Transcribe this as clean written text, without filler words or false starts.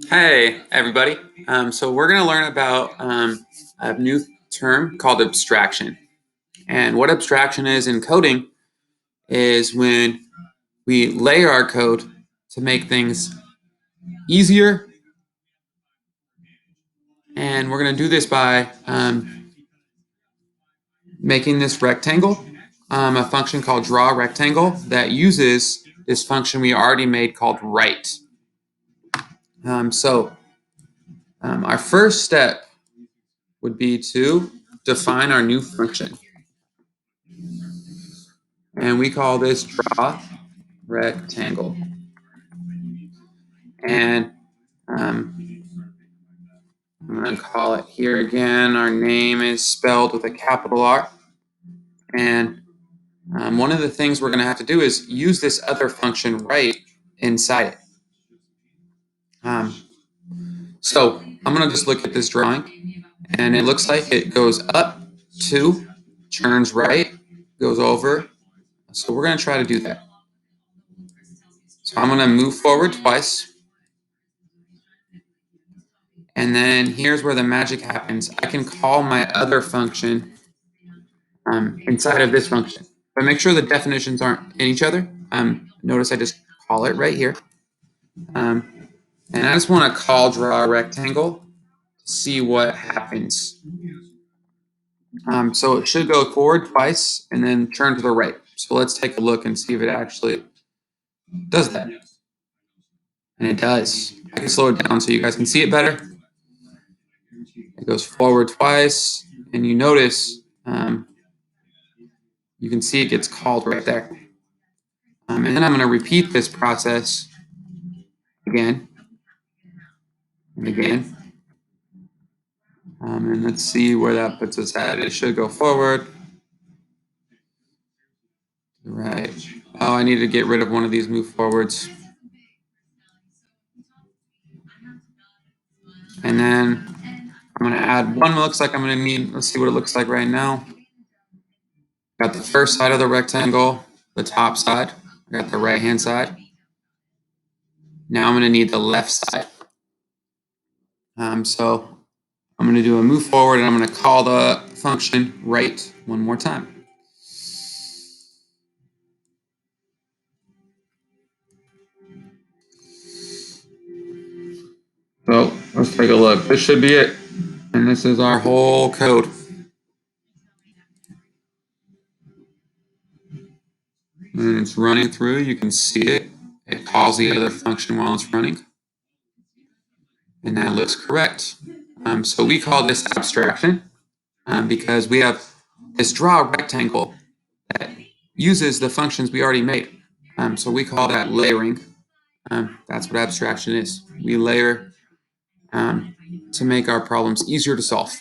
Hey, everybody. So we're going to learn about a new term called abstraction. And what abstraction is in coding is when we layer our code to make things easier. And we're going to do this by making this rectangle, a function called draw rectangle that uses this function we already made called write. Our first step would be to define our new function. And we call this draw rectangle. And I'm going to call it here again. Our name is spelled with a capital R. And one of the things we're going to have to do is use this other function right inside it. So I'm going to just look at this drawing. And it looks like it goes up 2, turns right, goes over. So we're going to try to do that. So I'm going to move forward twice. And then here's where the magic happens. I can call my other function inside of this function. But make sure the definitions aren't in each other. Notice I just call it right here. And I just want to call draw a rectangle to see what happens. So it should go forward twice and then turn to the right. So let's take a look and see if it actually does that. And it does. I can slow it down so you guys can see it better. It goes forward twice, and you notice you can see it gets called right there. And then I'm going to repeat this process again and again. And let's see where that puts us at. It should go forward. Right. Oh, I need to get rid of one of these move forwards. And then I'm going to add one. Looks like I'm going to need, let's see what it looks like right now. Got the first side of the rectangle, the top side. I got the right hand side. Now I'm going to need the left side. So I'm going to do a move forward and I'm going to call the function right one more time. So let's take a look. This should be it. And this is our whole code. And it's running through. You can see it. It calls the other function while it's running. And that looks correct. So we call this abstraction because we have this draw rectangle that uses the functions we already made. So we call that layering. That's what abstraction is. We layer to make our problems easier to solve.